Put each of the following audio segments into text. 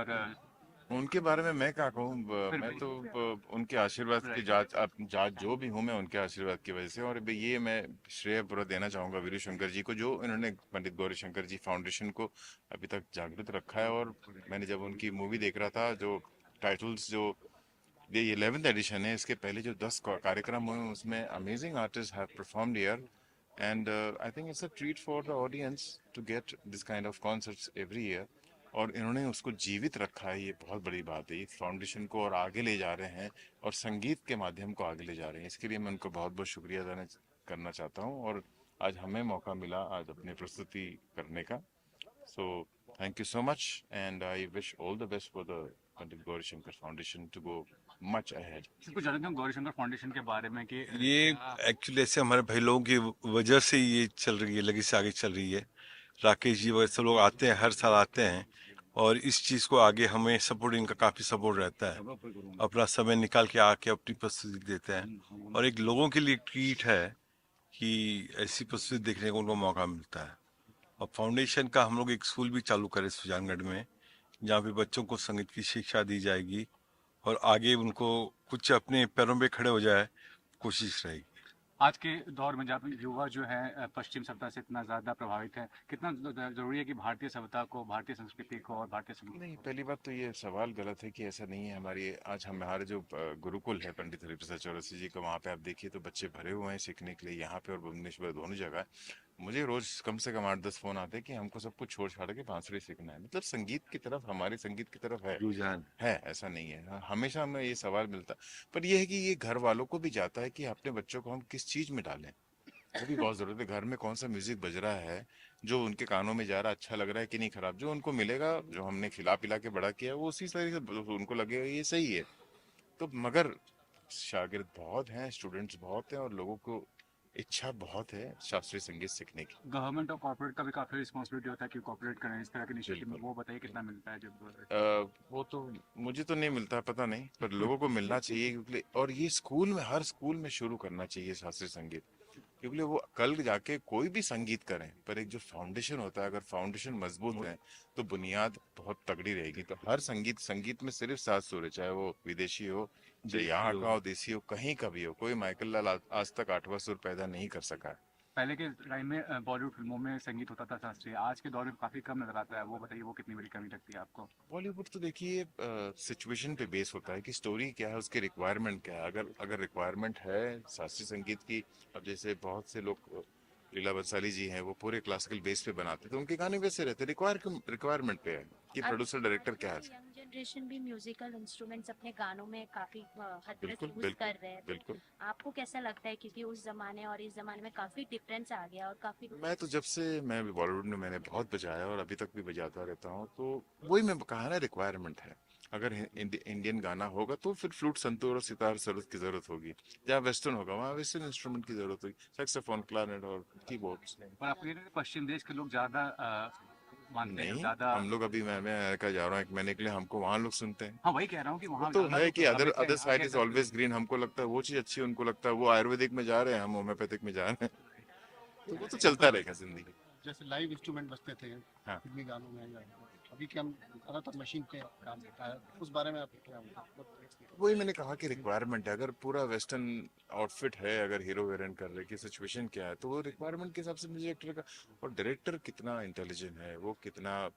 और उनके बारे में मैं क्या कहूँ। फिर मैं भी तो उनके आशीर्वाद की राइट। जात अब जात जो भी हूँ मैं उनके आशीर्वाद की वजह से। और अभी ये मैं श्रेय पूरा देना चाहूंगा वीरू शंकर जी को, जो इन्होंने पंडित गौरी शंकर जी फाउंडेशन को अभी तक जागृत रखा है। और मैंने जब उनकी मूवी देख रहा था, जो टाइटल्स जो ये 11th एडिशन है, इसके पहले जो 10 कार्यक्रम हुए उसमें amazing artist have performed here. And I think it's a treat for the audience to get this kind of concerts every year. और इन्होंने उसको जीवित रखा है, ये बहुत बड़ी बात है। इस फाउंडेशन को और आगे ले जा रहे हैं और संगीत के माध्यम को आगे ले जा रहे हैं। इसके लिए मैं उनको बहुत बहुत शुक्रिया अदा करना चाहता हूँ। और आज हमें मौका मिला आज अपनी प्रस्तुति करने का। So thank you so much, and I wish all the best for the Pandit Gauri Shankar Foundation to go much ahead. कुछ जानते हैं गौरी शंकर फाउंडेशन के बारे में कि ये एक्चुअली ऐसे हमारे भाई लोगों की वजह से ये चल रही है, लगी से आगे चल रही है। राकेश जी वगैरह सब लोग आते हैं, हर साल आते हैं और इस चीज़ को आगे हमें सपोर्ट, इनका काफ़ी सपोर्ट रहता है। अपना समय निकाल के आके अपनी प्रस्तुति देते हैं और एक लोगों के लिए ट्रीट है कि ऐसी प्रस्तुति देखने को उनको मौका मिलता है। और फाउंडेशन का हम लोग एक स्कूल भी चालू करें सुजानगढ़ में, जहाँ पे बच्चों को संगीत की शिक्षा दी जाएगी और आगे उनको कुछ अपने पैरों पे खड़े हो जाए, कोशिश रहेगी। आज के दौर में जहाँ पे युवा जो है पश्चिम सभ्यता से इतना ज़्यादा प्रभावित है, कितना ज़रूरी है कि भारतीय सभ्यता को, भारतीय संस्कृति को और भारतीय संगीत। नहीं, पहली बात तो ये सवाल गलत है कि ऐसा नहीं है। हमारी आज हमारे जो गुरुकुल है पंडित हरिप्रसाद चौरसी जी का, वहाँ पे आप देखिए तो बच्चे भरे हुए हैं सीखने के लिए, यहाँ पे और भुवनेश्वर दोनों जगह। मुझे रोज कम से कम 8-10 फोन आते हैं कि हमको सब कुछ छोड़ छाड़ के बांसुरी सीखना है। मतलब संगीत की तरफ, हमारे संगीत की तरफ रुझान है, ऐसा नहीं है। हमेशा हमें ये सवाल मिलता, पर ये है कि ये घर वालों को भी जाता है कि अपने बच्चों को हम किस चीज में डालें। वो भी बहुत जरूरत है। घर में कौन सा म्यूजिक बज रहा है जो उनके कानों में जा रहा है, अच्छा लग रहा है कि नहीं खराब। जो उनको मिलेगा, जो हमने खिला पिला के बड़ा किया है, वो उसी तरीके से उनको लगेगा ये सही है। तो मगर शागिर्द बहुत हैं, स्टूडेंट्स बहुत हैं, और लोगों को इच्छा बहुत है शास्त्रीय संगीत सीखने की। गवर्नमेंट और कॉर्पोरेट का भी काफ़ी रिस्पॉन्सिबिलिटी होता है कि कॉर्पोरेट करें इस तरह के इनिशिएटिव में। बिल्कुल। वो बताइए कितना मिलता है जब। वो तो मुझे तो नहीं मिलता, पता नहीं, पर लोगों को मिलना चाहिए क्योंकि, और ये स्कूल में, हर स्कूल में शुरू करना चाहिए शास्त्रीय संगीत। क्योंकि वो कल जाके कोई भी संगीत करें, पर एक जो फाउंडेशन होता है, अगर फाउंडेशन मजबूत है तो बुनियाद बहुत तगड़ी रहेगी। तो हर संगीत, संगीत में सिर्फ सात सुर है, चाहे वो विदेशी हो, चाहे यहाँ का हो, देसी हो, कहीं का भी हो। कोई माइकल लाल आज तक आठवां सुर पैदा नहीं कर सका है। पहले के टाइम में बॉलीवुड फिल्मों में संगीत होता था शास्त्रीय, आज के दौर में काफ़ी कम नजर आता है। वो बताइए वो कितनी बड़ी कमी लगती है आपको। बॉलीवुड तो देखिए सिचुएशन पे बेस होता है कि स्टोरी क्या है, उसकी रिक्वायरमेंट क्या है। अगर अगर रिक्वायरमेंट है शास्त्रीय संगीत की, अब जैसे बहुत से लोग, लीला बंसाली जी हैं, वो पूरे क्लासिकल बेस पे बनाते थे, उनके गाने वैसे रहते। रिक्वायरमेंट पे है कि आज प्रोड्यूसर डायरेक्टर आजकल क्या तो है। यंग जनरेशन भी म्यूजिकल इंस्ट्रूमेंट्स अपने गानों में काफी हद तक बिल्कुल यूज बिल्कुल कर रहे हैं, तो बिल्कुल। आपको कैसा लगता है? क्योंकि उस जमाने और इस जमाने में काफी डिफरेंस आ गया और काफी मैं तो जब से मैं भी बॉलीवुड में मैंने बहुत बजाया और अभी तक भी बजाता रहता हूँ, तो वही मैं कहा ना, रिक्वायरमेंट है। अगर इंडियन गाना होगा तो फिर फ्लूट, संतूर और सितार सरोद की जरूरत होगी। जहाँ वेस्टर्न होगा वहाँ वेस्टर्न इंस्ट्रूमेंट की जरूरत होगी, सैक्सोफोन, क्लारनेट और कीबोर्ड्स। पर आपको ये नहीं लगता पश्चिम देश के लोग ज़्यादा मानते हैं नहीं, ज़्यादा। हम लोग अभी, मैं अमेरिका जा रहा हूँ 1 महीने के लिए, हमको वहाँ लोग सुनते हैं। हाँ, वही कह रहा हूँ कि वो वहाँ तो ज़्यादा है लोग कि अदर प्रभावित हैं अदर साइड आगे इज तक। Always green. हमको लगता है वो चीज अच्छी, उनको लगता है वो आयुर्वेदिक में जा रहे हैं, हम होम्योपैथिक में जा रहे हैं। तो वो तो चलता रहेगा जिंदगी। जैसे लाइव इंस्ट्रूमेंट बजते थे हाँ। फिल्मी गानों में, या अभी के हम ज़्यादातर मशीन पे काम होता है, उस बारे में आप क्या वही मैंने कहा कि रिक्वायरमेंट है। अगर पूरा वेस्टर्न आउटफिट है, अगर हीरो हीरोइन कर रहे कि सिचुएशन क्या है, तो वो रिक्वायरमेंट के हिसाब से मुझे डायरेक्टर का, और डायरेक्टर कितना इंटेलिजेंट है, वो कितना,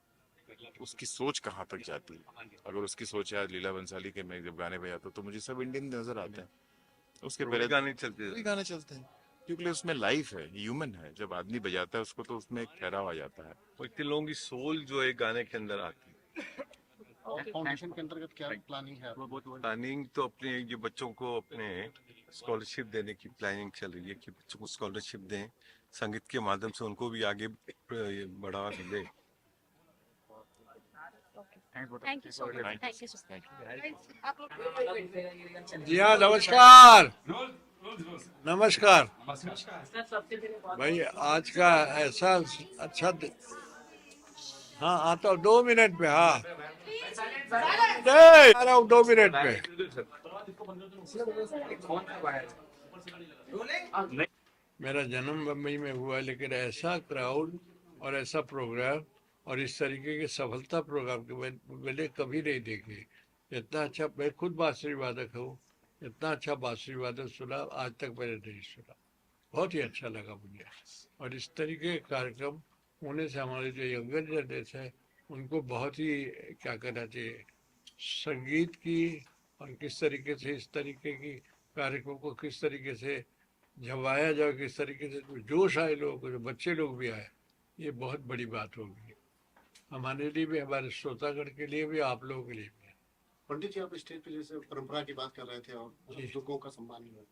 उसकी सोच कहाँ तक जाती है। अगर उसकी सोच है, आज लीला बंसाली के मैं जब गाने बजाता हूँ तो मुझे सब इंडियन नजर आते हैं। उसके वही पहले गाने चलते वही थे। गाने चलते हैं, क्योंकि उसमें लाइफ है, ह्यूमन है। जब आदमी बजाता है उसको तो उसमें एक ठहराव आ जाता है। और इतने लोगों की सोल जो है गाने के अंदर आती है। फाउंडेशन के अंतर्गत क्या प्लानिंग है? वो बहुत प्लानिंग तो अपने जो बच्चों को अपने स्कॉलरशिप देने की प्लानिंग चल रही है कि बच्चों को स्कॉलरशिप दें, संगीत के माध्यम से उनको भी आगे बढ़ावा मिले। Thank you so much, thank you so thank you. जी हाँ, नमस्कार। नमस्कार भाई, आज का ऐसा अच्छा हाँ आता हूँ 2 मिनट में। हाँ नहीं, आ रहा हूँ 2 मिनट में। मेरा जन्म बम्बई में हुआ, लेकिन ऐसा क्राउड और ऐसा प्रोग्राम और इस तरीके के सफलता प्रोग्राम के मैंने कभी नहीं देखे। इतना अच्छा, मैं खुद बांसुरी वादक हूँ, इतना अच्छा बांसुरी वादक सुना आज तक मैंने नहीं सुना। बहुत ही अच्छा लगा मुझे। और इस तरीके के कार्यक्रम होने से हमारे जो यंगर जनरेशन है उनको बहुत ही क्या कहना चाहिए, संगीत की और किस तरीके से इस तरीके की कार्यक्रम को किस तरीके से जमाया जाए, किस तरीके से जोश आए लोगों को, जो बच्चे लोग भी आए, ये बहुत बड़ी बात होगी हमारे लिए भी, हमारे श्रोतागण के लिए भी, आप लोगों के लिए भी। पंडित जी, आप स्टेज पे जैसे परंपरा की बात कर रहे थे और जी। बुजुर्गों का सम्मान हुआ,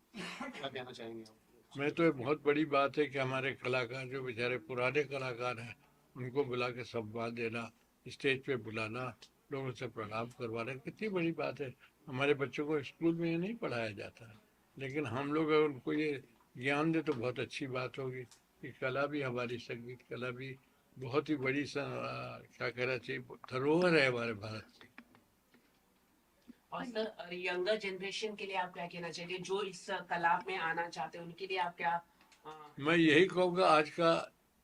क्या कहना चाहेंगे आप? मैं तो ये बहुत बड़ी बात है कि हमारे कलाकार जो बेचारे पुराने कलाकार हैं उनको बुला के सम्मान देना, स्टेज पे बुलाना, लोगों से प्रणाम करवाना, कितनी बड़ी बात है। हमारे बच्चों को स्कूल में ये नहीं पढ़ाया जाता है, लेकिन हम लोग अगर उनको ये ज्ञान दे तो बहुत अच्छी बात होगी कि कला भी, हमारी संगीत कला भी बहुत ही बड़ी क्या कहना चाहिए, धरोहर है हमारे भारत की। और सर, यंगर जनरेशन के लिए आप क्या कहना चाहिए, जो इस कला में आना चाहते हैं उनके लिए आप क्या? मैं यही कहूँगा, आज का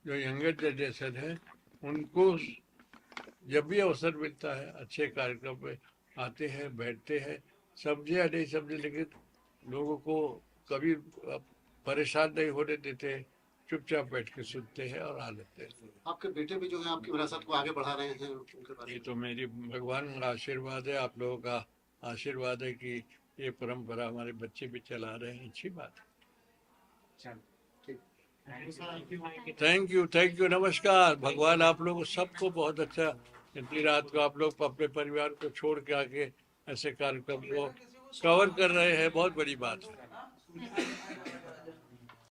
जो यंगर जनरेशन है उनको जब भी अवसर मिलता है अच्छे कार्यक्रम में आते हैं, बैठते हैं, समझे या नहीं समझे, लेकिन लोगों को कभी परेशान नहीं होने देते, चुपचाप बैठ के सुनते हैं और आ लेते हैं। आपके बेटे भी जो है आपकी विरासत को आगे बढ़ा रहे हैं, उनके बारे ये में तो मेरी भगवान का आशीर्वाद है, आप लोगों का आशीर्वाद है कि ये परंपरा हमारे बच्चे भी चला रहे हैं, अच्छी बात है। थैंक यू, नमस्कार। भगवान आप लोग सबको बहुत अच्छा, इतनी रात को आप लोग अपने परिवार को छोड़ के आके ऐसे कार्यक्रम को कवर कर रहे हैं, बहुत बड़ी बात है।